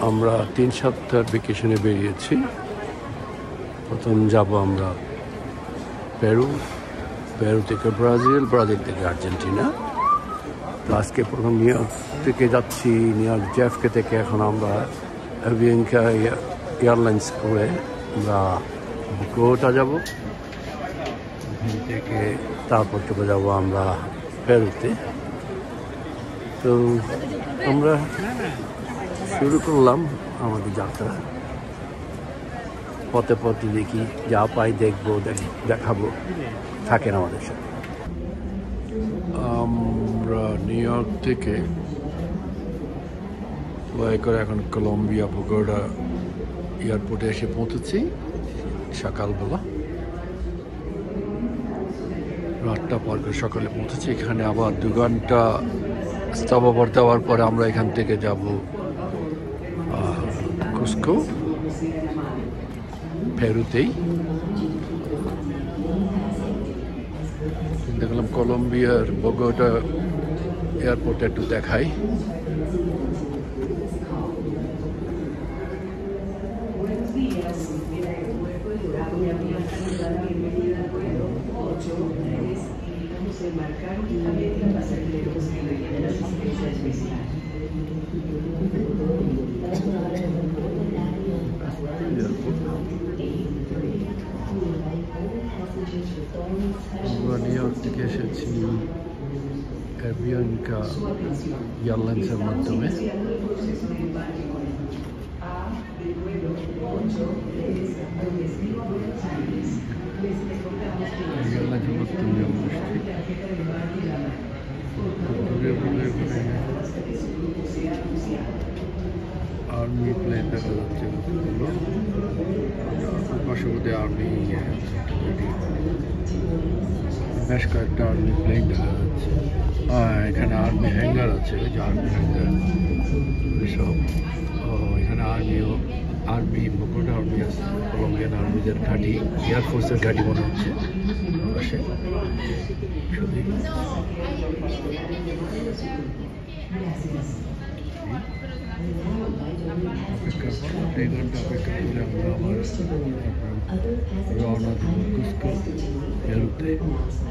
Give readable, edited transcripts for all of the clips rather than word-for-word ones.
আমরা 3 সপ্তাহ ভ্যাকেশনে বেরিয়েছি। প্রথম যাব আমরা পেরু, পেরু থেকে ব্রাজিল, ব্রাজিল থেকে আর্জেন্টিনা। তো আজকে প্রথম নিউ ইয়র্ক থেকে যাচ্ছি। নিউ ইয়র্ক জেএফকে থেকে এখন আমরা আভিয়াঙ্কা এয়ারলাইন্স করে আমরা বুকোটা যাব। ওখান থেকে তারপর চলে যাবো আমরা পেরুতে। তো আমরা শুরু করলাম আমাদের যাত্রা। পথে পথে দেখি, যা পাই দেখবো, দেখাবো। থাকেন আমাদের সাথে। আমরা নিউ ইয়র্ক থেকে ফ্লাই করে এখন কলম্বিয়া বোগোটা এয়ারপোর্টে এসে পৌঁছেছি সকালবেলা। রাতটা পর করে সকালে পৌঁছেছি এখানে। আবার 2 ঘন্টা স্টপওভার দেওয়ার পরে আমরা এখান থেকে যাব কুস্কো, পেরুতেই। দেখলাম কলম্বিয়ার বোগোটা এয়ারপোর্টে একটু দেখাই। আমরা নিউ ইয়র্ক থেকে এসেছি আভিয়াঙ্কা এয়ারলাইন্সের মাধ্যমে। এয়ারলাইন্সের মাধ্যমে আর্মি প্লেন দেখা যাচ্ছে। পার্শ্ববর্তী আর্মি বেশ কয়েকটা আর্মি প্লেন দেখা যাচ্ছে। এখানে আর্মি হ্যাঙ্গার আছে, যে আর্মি হ্যাঙ্গার এসব। এখানে আর্মি বোগোটা আর্মি আছে, কলম্বিয়ান আর্মিদের ঘাঁটি, এয়ারফোর্সের ঘাঁটি মনে হচ্ছে। পাশে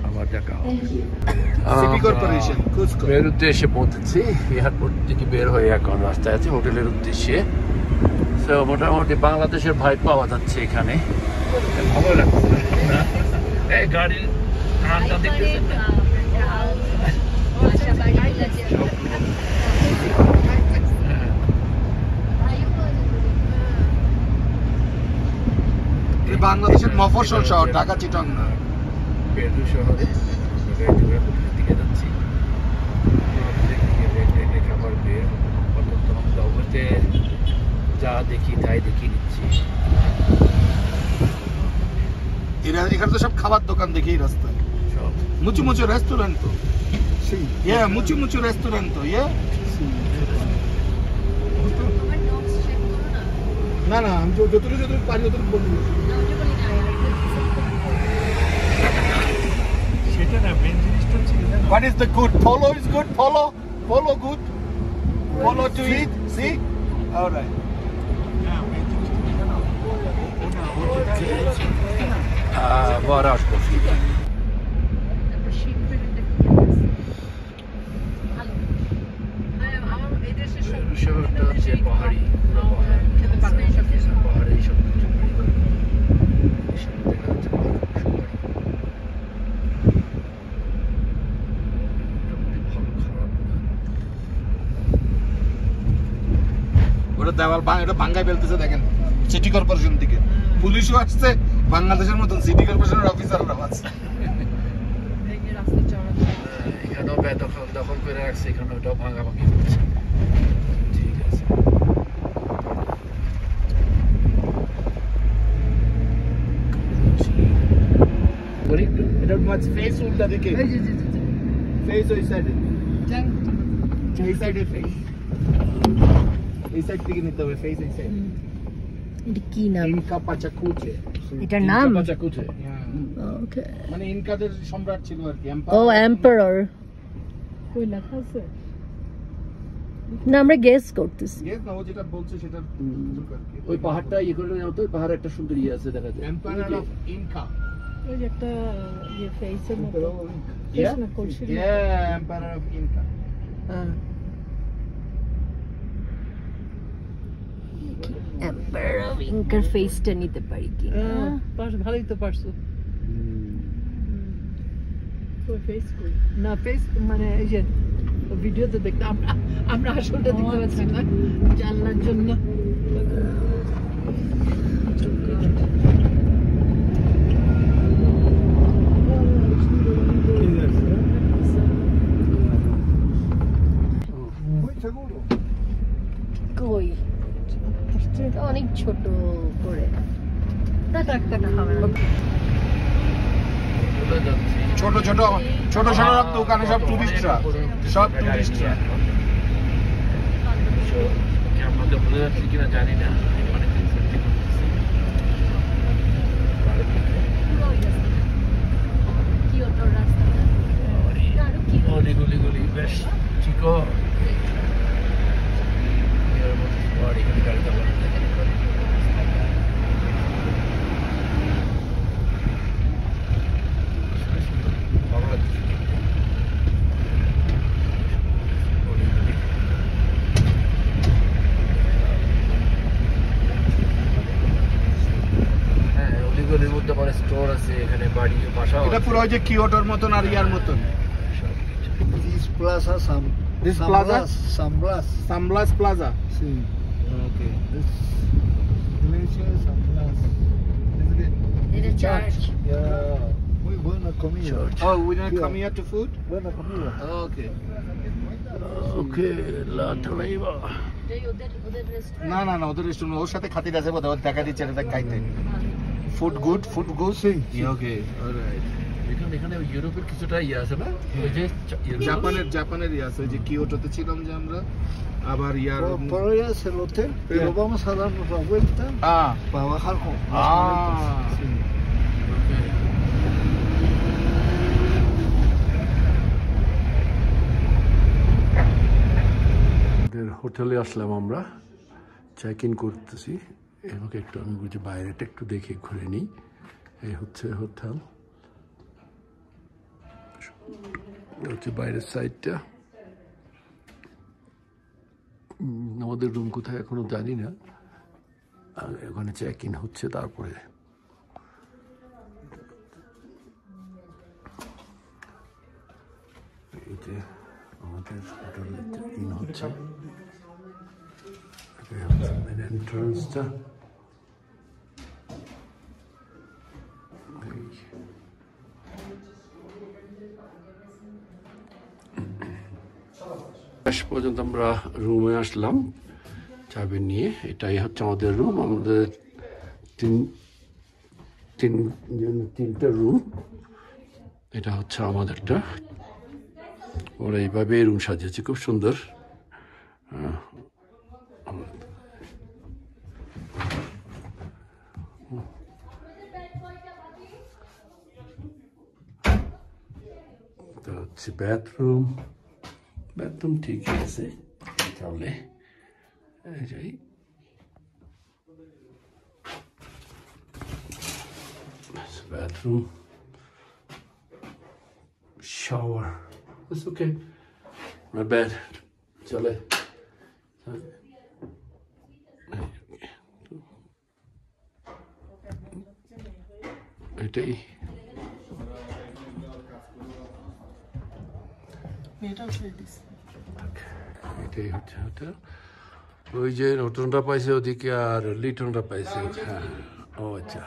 আবার দেখা হবে। পেরুতে এসে পৌঁছেছি। এয়ারপোর্ট থেকে বের হয়ে এখন রাস্তায় আছে হোটেলের উদ্দেশ্যে। তো মোটামুটি বাংলাদেশের ভাই পাওয়া যাচ্ছে এখানে। ভালো লাগছে। এই গাড়ির রাস্তা দেখতেছেন না? বাংলাদেশের মফস্বল শহর ঢাকা, চিটাং না। পেরু শহরে দিকে যাচ্ছি। খাবার বের জগতে যা দেখি তাই দেখি নিচ্ছি। এখানে তো সব খাবার দোকান দেখি রাস্তায়, সব মুচু মুচু রেস্টুরেন্ট। তো মুচু মুচু রেস্টুরেন্ট। তো না না, আমি যতটুকু পারি ততটুকু বলবো। What is the good? Polo is good. Polo good. Polo to eat. See? All right. Baraj coffee. শহরটা হচ্ছে পাহাড়ি, পাহাড়ি সব কিছু দেখা যাচ্ছে। ওটা দেওয়াল এটা ভাঙ্গায় ফেলতেছে দেখেন, সিটি কর্পোরেশন থেকে পুলিশও আসছে, বাংলাদেশের মতন সিটি কর্পোরেশনের অফিসাররাও আছে। এখানেও দখল করে রাখছে, এখানে ওটাও ভাঙাভাঙি করছে। ঠিক আছে। এটা ফেস উল্টা দিকে, ফেস ওই সাইডে, এই সাইডে ফেস, এই সাইড থেকে নিতে হবে ফেস, এই সাইড। এটা কি নাম? ইনকা পাচাকুচে। এটার নাম পাচাকুচে। ওকে, মানে ইনকাদের সম্রাট ছিল আর কি। ও এম্পারার। কই লেখা আছে? না আমরা গেস করতেছি Yes, না ও যেটা বলছে সেটা ওই পাহাড়টা ইয়ে করে নেওয়া তো, ওই পাহাড়ে একটা সুন্দর ইয়ে আছে দেখা যায়। Empire of Inca. ওই যে একটা ইয়ে ফেসের মতো Yeah? না করছিল Yeah, Empire of Inca. Empire of incur ফেসটা নিতে পারি কি ভালোই তো পারছো ফেস কই না ফেস মানে এই যে ভিডিওতে দেখতে আমরা আসলটা দেখতে পাচ্ছি না জানলার জন্য কই এটা অনেক ছোট করে না টাকা হবে না ছোট ছোট ছোট ছোট সব দোকানে সব টুরিস্টরা সব টুরিস্টরা আমাদের বোঝা যাচ্ছে কিনা জানি না, অনেক বেশ ঠিক এখানে গাড়ি চালানো ভালো লাগছে। হ্যাঁ, অলিগলির মধ্যে পরে স্টোর আছে, এখানে বাড়ি বাসা। এটা পুরো ওই যে কিয়োটোর মতন আর ইয়ার মতন। This plaza, This plaza? San Blas. San Blas Plaza. Sí. Okay. This iglesia de San Blas. এটা church Yeah. Muy buena comida. Oh, we don't come here to food? Buena comida. Okay. ওকে লাটালাইবা। ওদের restaurant না না না, ওদের restaurant ওর সাথে খাতির আছে বোধহয়, ওর দেখা দিচ্ছে এটা খাইতে। Food good, food good. Okay, alright. এখানে ইউরোপের কিছুটা ইয়ে আছে না, ওই যে জাপানের ইয়ে আছে, যে কিয়োটোতে ছিলাম যে আমরা, আবার ইয়ার Por allá es el hotel, pero Yeah. vamos a darnos la vuelta para bajar con las maletas. Sí. হোটেলে আসলাম আমরা, চেক ইন করতেছি। এভাবে একটু আমি বুঝি বাইরেটা একটু দেখে ঘুরে নিই। এই হচ্ছে হোটেল, হচ্ছে বাইরের সাইডটা। আমাদের রুম কোথায় এখনো জানি না, ওখানে চেক ইন হচ্ছে। তারপরে এই যে আমাদের হোটেলে চেক ইন হচ্ছে, এটাই হচ্ছে মেন এন্ট্রান্সটা। শেষ পর্যন্ত আমরা রুমে আসলাম চাবি নিয়ে। এটাই হচ্ছে আমাদের রুম। আমাদের তিনটা রুম। এটা হচ্ছে আমাদেরটা। ওরা এইভাবে রুম সাজিয়েছে, খুব সুন্দর। এটা হচ্ছে বাথরুম। বাথরুম ঠিকই আছে, তাহলে যাই। Bathroom, shower. It's okay. My bed. চলে। এটাই এটাই হচ্ছে হোটেল। ওই যে নতুনটা পাইছে ওদিকে, আর লিটনটা পাইছে। হ্যাঁ, ও আচ্ছা।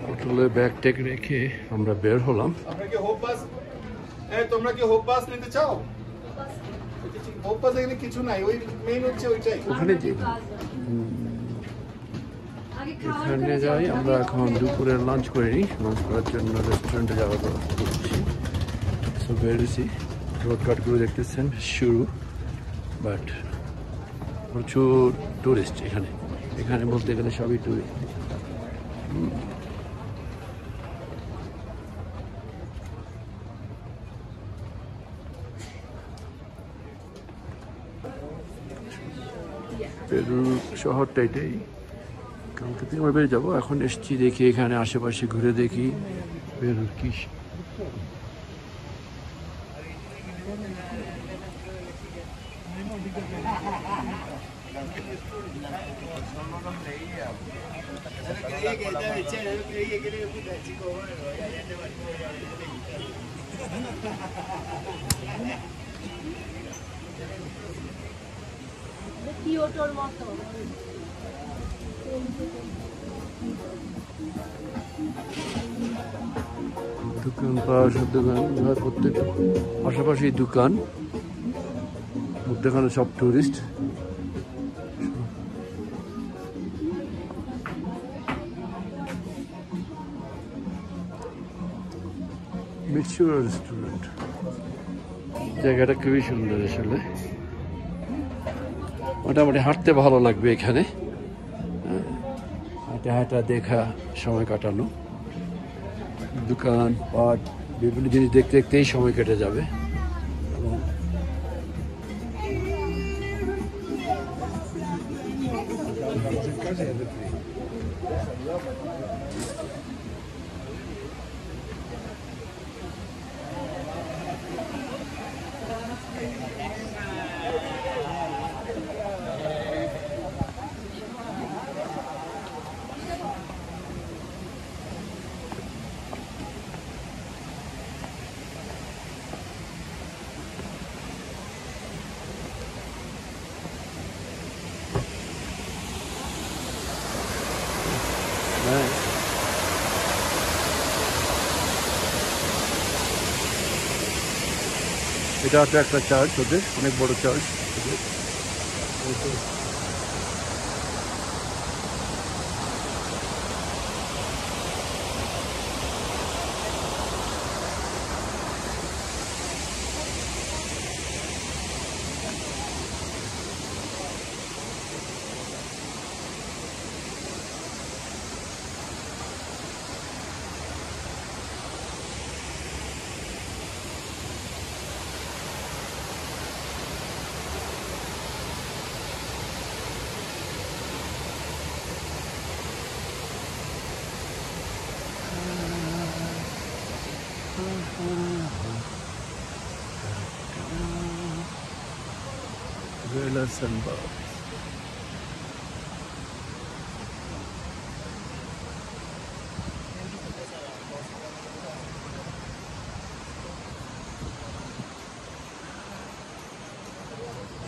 হোটেলে ব্যাগ ট্যাগ রেখে আমরা বের হলাম। তোমরা কি হোপ বাস নিতে চাও? হোপ বাস এখানে কিছু নাই, ওই মেইন হচ্ছে ওইটাই। ওখানে যে এখানে যাই আমরা। এখন দুপুরে লাঞ্চ করে নিই। লাঞ্চ করার জন্য রেস্টুরেন্টে যাওয়ার ব্যবস্থা করছি। সো বেরিয়েছি, রোড কাটগুলো দেখতেছেন শুরু, বাট প্রচুর টুরিস্ট এখানে। এখানে বলতে গেলে সবই টুরিস্ট। পেরু শহরটা এটাই। কালকে থেকে আমরা বেরিয়ে যাবো। এখন এসছি দেখি এখানে আশেপাশে ঘুরে দেখি পেরুর কি। কিয়োটোর মতো দোকান পাওয়া সব দোকান, প্রত্যেক পাশাপাশি দোকান, মধ্যখানে সব টুরিস্ট। মিটসুরা রেস্টুরেন্ট, জায়গাটা খুবই সুন্দর আসলে। মোটামুটি হাঁটতে ভালো লাগবে এখানে, হাঁটা হাঁটা দেখা সময় কাটানো, দোকান পাট বিভিন্ন জিনিস দেখতে দেখতেই সময় কেটে যাবে। এটা হচ্ছে একটা চার্চ, ওদের অনেক বড় চার্চ। Dwellers and birds.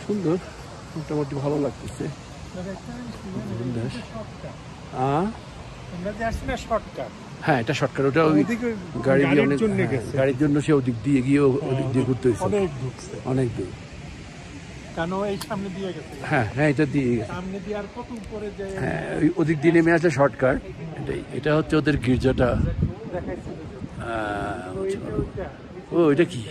সুন্দর, মোটামুটি ভালো লাগতেছে। হ্যাঁ, এটা শর্টকাট। ওটা ওই গাড়ির জন্য সে ওদিক দিয়ে গিয়ে ওদিক দিয়ে ঘুরতে হয়েছে, অনেক দূর। হ্যাঁ হ্যাঁ, এটা দিয়ে হ্যাঁ, ওদিক দিয়ে নেমে আসলে শর্টকাট। এটাই, এটা হচ্ছে ওদের গির্জাটা। ও, এটা কি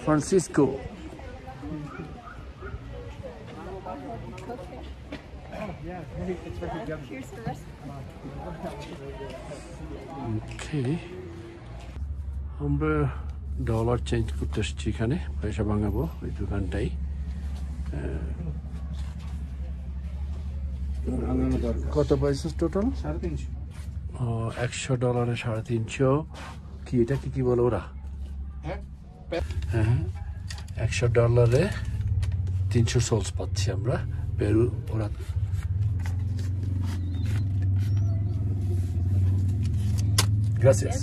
ফ্রান্সিসকো। আমরা ডলার চেঞ্জ করতে এসেছি এখানে, পয়সা ভাঙাবো ওই দোকানটাই। কত পয়সা টোটাল? $100 $350। কি এটা কি বলো ওরা? হ্যাঁ, $100 300 সোলস পাচ্ছি আমরা পেরু। ওরা Gracias.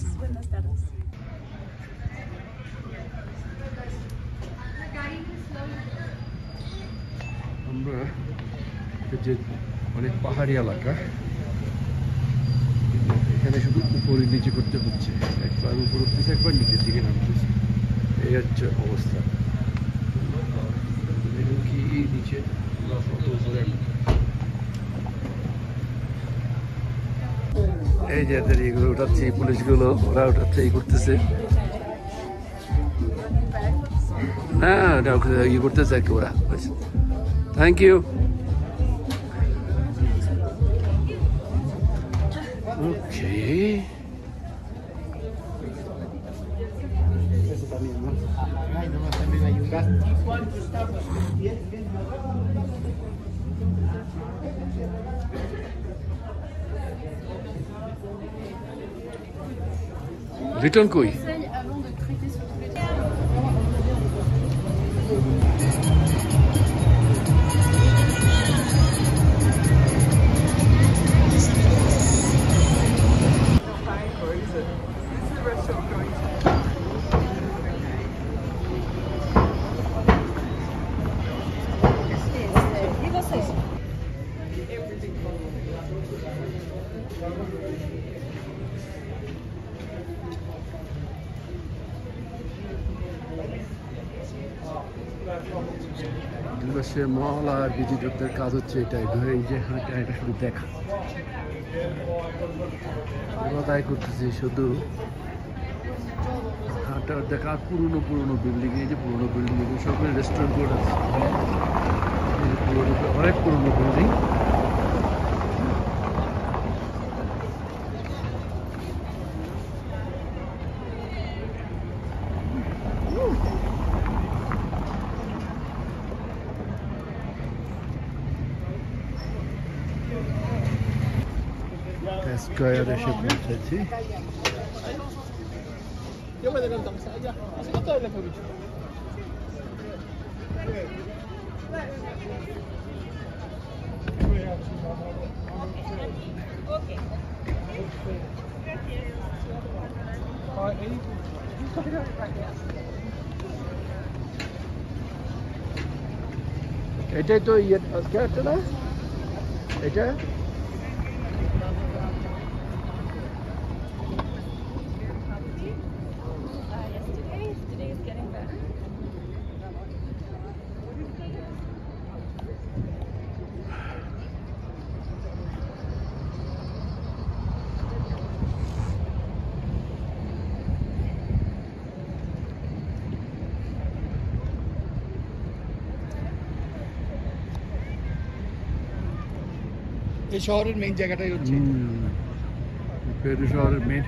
আমরা যে অনেক পাহাড়ি এলাকা, এখানে শুধু উপরে নিচে করতে হচ্ছে, একবার উপর উঠতেছে একবার নিচের দিকে নামতেছে, এই হচ্ছে অবস্থা। কি নিচে এই যে এদের এগুলো উঠাচ্ছে, এই পুলিশগুলো ওরা উঠাচ্ছে, এই করতেছে না, ইয়ে করতেছে আর কি ওরা। Thank you. ওকে, রিটার্ন কই? Avant de traiter sur tous les E vocês? দিবসে মহলা বিজিতদের কাজ হচ্ছে এটাই, এই যে হাঁটা এটা শুধু দেখা, তাই করতেছি শুধু হাঁটা দেখা। আর পুরনো পুরনো বিল্ডিং, এই যে পুরনো বিল্ডিং, এগুলো সব রেস্টুরেন্ট বোর্ড আছে, অনেক পুরনো বিল্ডিং। স্কয়ার এসে পৌঁছেছি। এটাই তো ইয়ে স্কয়ারটা না এটা? Today is getting better. এই শহরের মেইন জায়গাটাই হচ্ছে পেরু শহরের main.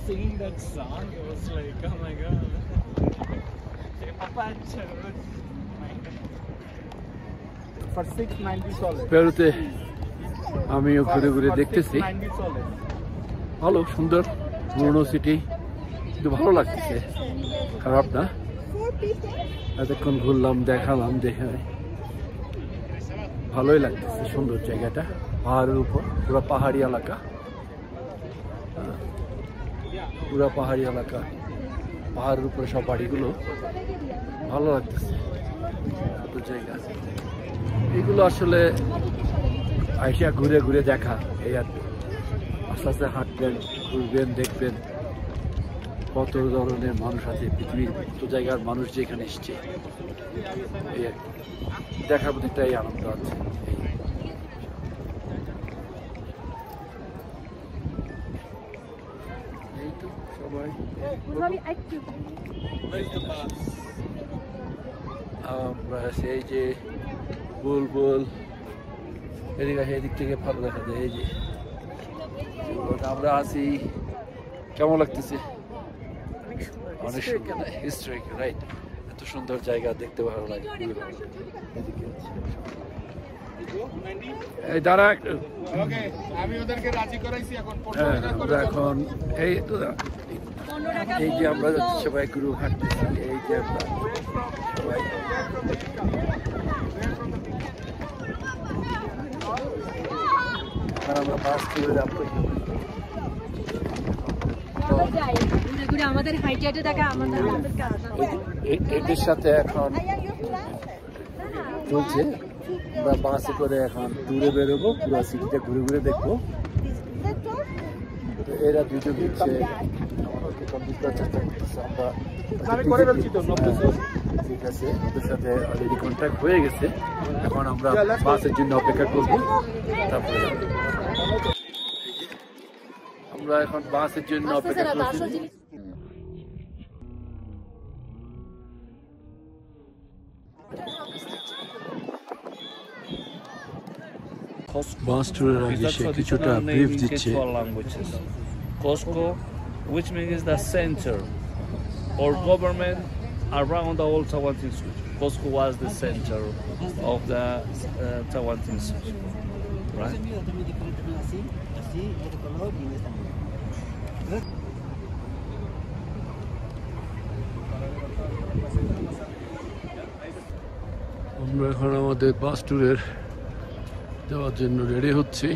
Singing that song, it was like, oh my god. For $6.90. পেরুতে আমিও ঘুরে ঘুরে দেখতেছি, $6.90. ভালো সুন্দর পুরনো সিটি, কিন্তু ভালো লাগতেছে, খারাপ না। এতক্ষণ ঘুরলাম, দেখালাম, দেখে ভালোই লাগতেছে, সুন্দর জায়গাটা, পাহাড়ের উপর, পুরো পাহাড়ি এলাকা, পুরো পাহাড়ি এলাকা, পাহাড়ের উপরে সব বাড়িগুলো, ভালো লাগতেছে, সুন্দর জায়গা। এগুলো আসলে আইসা ঘুরে ঘুরে দেখা, এই আর আস্তে আস্তে হাঁটবেন, ঘুরবেন, দেখবেন কত ধরনের মানুষ আছে, পৃথিবীর কত জায়গার মানুষ যেখানে এসছে, এই আর দেখার মধ্যে একটাই আনন্দ আছে। এই তো সবাই আমরা সেই যে বুলবুল এদিক থেকে ভালো দেখা যায়, এই যে আমরা আছি, কেমন লাগতেছে? অনেক সুন্দর, হিস্ট্রিক, রাইট? এত সুন্দর জায়গা, দেখতে ভালো লাগে। এই দাঁড়া একটু, আমি ওদেরকে রাজি করাইছি এখন। আমরা এখন এই তো এই যে আমরা সবাই গুরু হাঁটতেছি, এই যে আমরা সবাই আমরা বাস করে যাবো। আমাদের হাইটে দেখা আমাদের এদের সাথে এখন চলছে, আমরা বাসে করে এখন ট্যুরে বেরোবো, পুরো সিটিটা ঘুরে ঘুরে দেখবো। তো এরা দুজন হচ্ছে আমাদেরকে কমপ্লিট করার চেষ্টা করতেছে, আমরা ঠিক আছে, ওদের সাথে অলরেডি কন্ট্যাক্ট হয়ে গেছে, এখন আমরা বাসের জন্য অপেক্ষা করবো, তারপরে আমরা এখন বাসের জন্য অপেক্ষা করছি। Cusco. বাস ট্যুরের Is আগে the সে কিছুটা traditional ব্রিফ name in দিচ্ছে। Quechua languages. Cusco, which means the center or government around the whole Tawantinsuyo. Cusco was the center of the Tawantinsuyo, right? আমরা এখন আমাদের বাস ট্যুরের যাওয়ার জন্য রেডি হচ্ছি।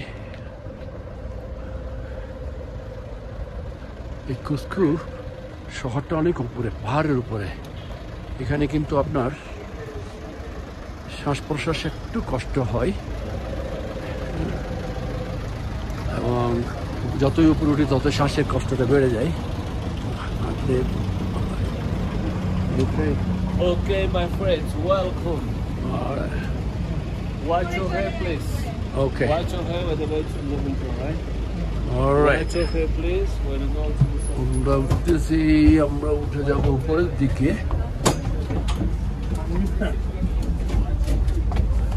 এই কুস্কু শহরটা অনেক উপরে, পাহাড়ের উপরে। এখানে কিন্তু আপনার শ্বাস প্রশ্বাসে একটু কষ্ট হয়, এবং যতই উপরে উঠি তত শ্বাসের কষ্টটা বেড়ে যায়। আপনি Okay, my friends, welcome. Watch your hair, please. Okay, Watch your hair with the way to moving to, right? Alright. Watch your hair, please. When you go to the side. আমরা উঠতেছি, আমরা উঠে যাব উপরের দিকে।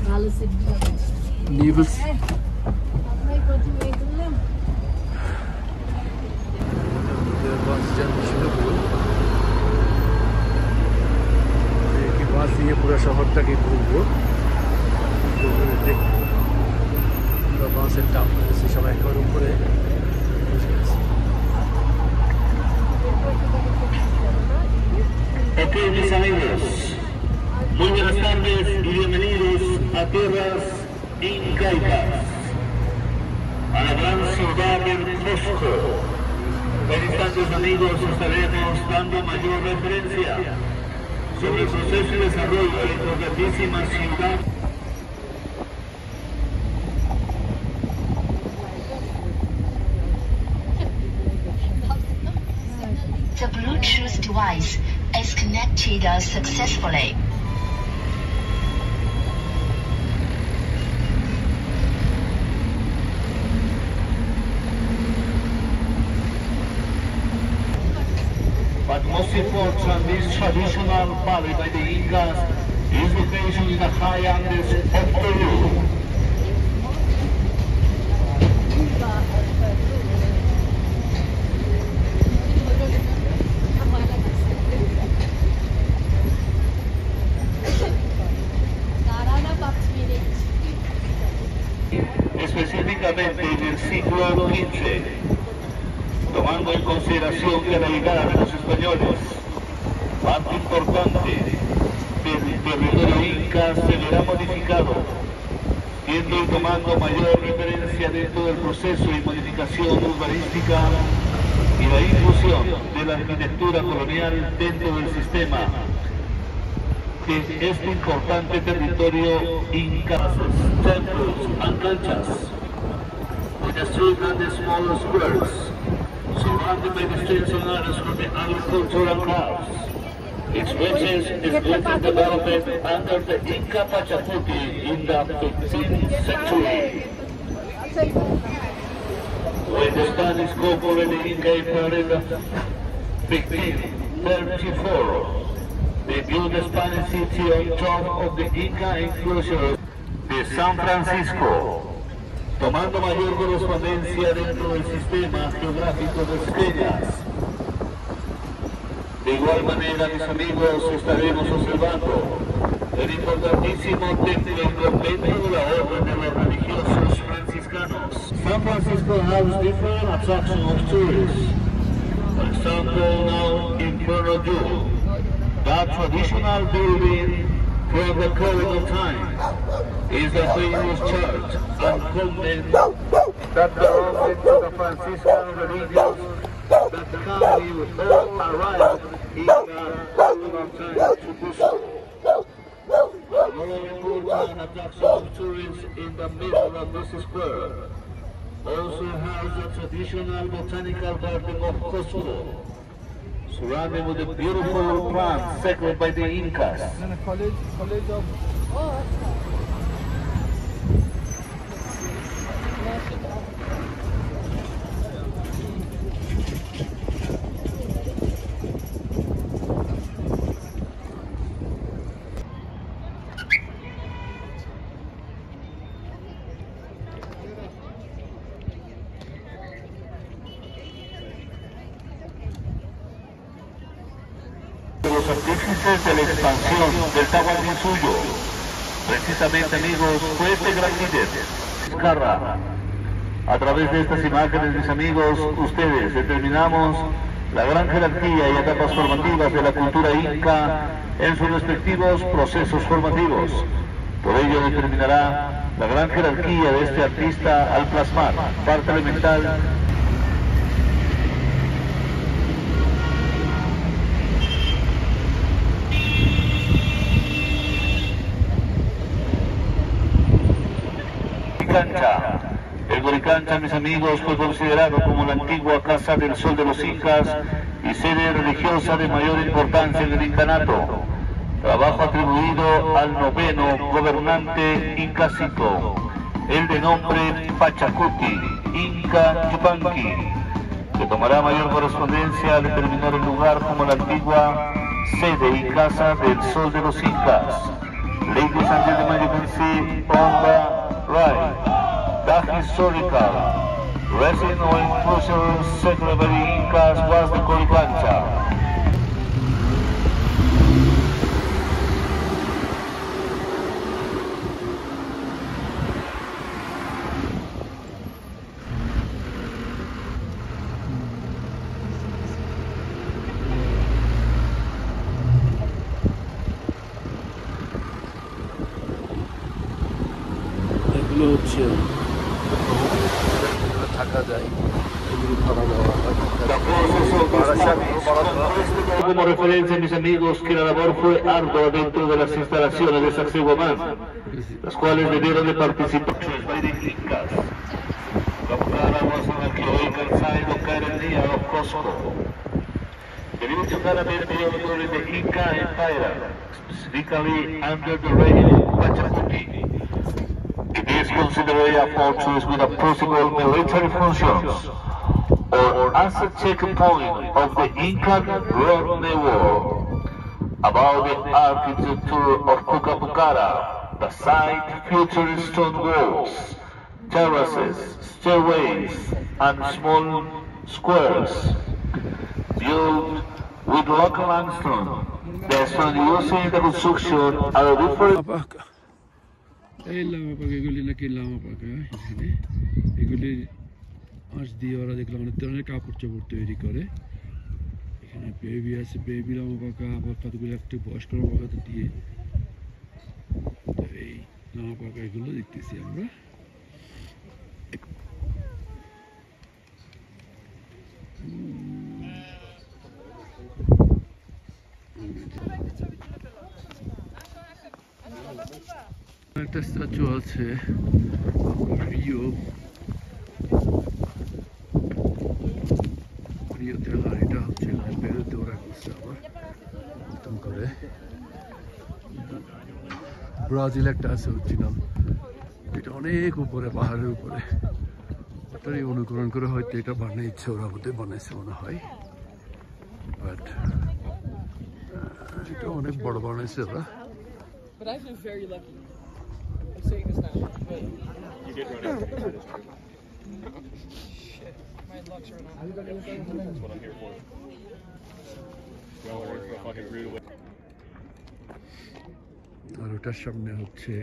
ভালো সিট নিভস আপনার প্রথমে এই করলাম বাস স্ট্যান্ড শুরু করুন। এই বাস দিয়ে পুরো শহরটাকে ঘুরবো, দেখবো। আমরা বাসের টাপ করেছি, সবাই একবার উপরে বসে গেছি। Ok, mis amigos, muy buenas tardes y bienvenidos a tierras incaicas, a la gran ciudad de Cusco. En instantes, amigos, estaremos dando mayor referencia sobre el proceso y desarrollo de la importantísima ciudad. The Bluetooth device is connected successfully. But most important, this traditional valley by the Incas is located in the high Andes of Peru. Específicamente en el siglo XV, tomando en consideración que la llegada de los españoles, parte importante del territorio inca se verá modificado, siendo y tomando mayor referencia dentro del proceso y modificación urbanística y la inclusión de la arquitectura colonial dentro del sistema de este importante territorio inca. Temples and canchas, with the street and the smaller squares, surrounded by the streets and areas from the agricultural crafts. Its riches is greatly developed under the Inca Pachacuti in the 15th century. When the Spanish conquered the Inca Empire in 1534, they built the Spanish city on top of the Inca enclosure de San Francisco, tomando mayor correspondencia dentro del sistema geográfico de Esquellas. De igual manera, mis amigos, estaremos observando el importantísimo templo y convento de la Orden de los Religiosos Franciscanos. San Francisco has different attractions of tourists. For example, now in front of you, that traditional building from the colonial times is the famous church and convent that belongs to the Franciscan religions that can all arrive in the colonial times to Cusco. Another important attraction of tourists in the middle of this square also has the traditional botanical garden of Cusco, surrounded with the beautiful plants sacred by the Incas. college of los artífices de la expansión del Tahuantinsuyo. Precisamente, amigos, fue este gran líder, Vizcarra. A través de estas imágenes, mis amigos, ustedes determinamos la gran jerarquía y etapas formativas de la cultura inca en sus respectivos procesos formativos. Por ello determinará la gran jerarquía de este artista al plasmar parte elemental Goricancha. El Goricancha, mis amigos, fue considerado como la antigua Casa del Sol de los Incas y sede religiosa de mayor importancia en el incanato. Trabajo atribuido al noveno gobernante incásico, el de nombre Pachacuti, Inca Yupanqui, que tomará mayor correspondencia al determinar el lugar como la antigua sede y Casa del Sol de los Incas. Ladies and gentlemen, you can see on the right the historical resident or inclusive settlement by the Incas was the Goricancha. এগুলো হচ্ছে থাকা যায়, এগুলো ভাড়া দেওয়া হয়। Como referencia, mis amigos, que la labor fue ardua dentro de las instalaciones de Sacsayhuamán, las cuales debieron de participar. Debido claramente a the Inca Empire, specifically under the reign of Pachacuti. It is considered a fortress with a possible military functions, or as a checkpoint of the Incan road network. About the architecture of Pucapucara, the site features stone walls, terraces, stairways, and small squares built with local limestone. The stone used in the construction are different. এই লামা পাকা, এগুলি নাকি লামা পাকা। এখানে এগুলি আঁশ দিয়ে ওরা দেখলাম অনেক ধরনের কাপড় চোপড় তৈরি করে। এখানে বেবি আছে, বেবি লামা পাকা, আবার কতগুলো একটু বয়স্ক লামা পাকা তো দিয়ে। তো এই লামা পাকা এগুলো দেখতেছি আমরা। একটা স্ট্যাচু আছে রিওতে, আর এটা হচ্ছে পেরুতে ওরা করছে আবার নতুন করে। ব্রাজিল একটা আছে হচ্ছিলাম, এটা অনেক উপরে, পাহাড়ের উপরে। ওটারই অনুকরণ করে হয়তো এটা বানিয়েছে, ওরা বোধহয় বানাইছে মনে হয়। বাট এটা অনেক বড় বানাইছে ওরা। But I've been very lucky. I'm saying this now, but you did run out. Shit, my luck's run out. That's what I'm here for. Fucking rude. আর ওটার সামনে হচ্ছে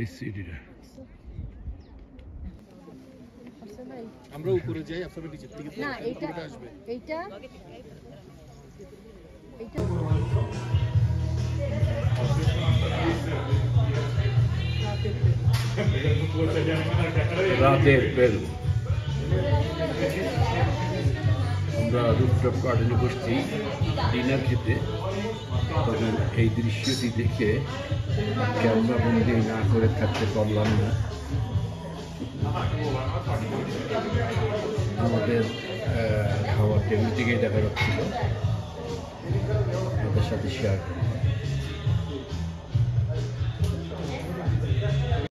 এই সিডিটা। আমরা উপরে যাই, আপনারা নিচের থেকে না, এইটা এইটা এইটা রাতের পেরু। আমরা রুফটপ গার্ডেনে বসছি ডিনার খেতে, তখন এই দৃশ্যটি দেখে ক্যামেরা বন্দি না করে থাকতে পারলাম না। আমাদের খাওয়ার টেবিল থেকেই দেখা যাচ্ছিল, আমাদের সাথে শেয়ার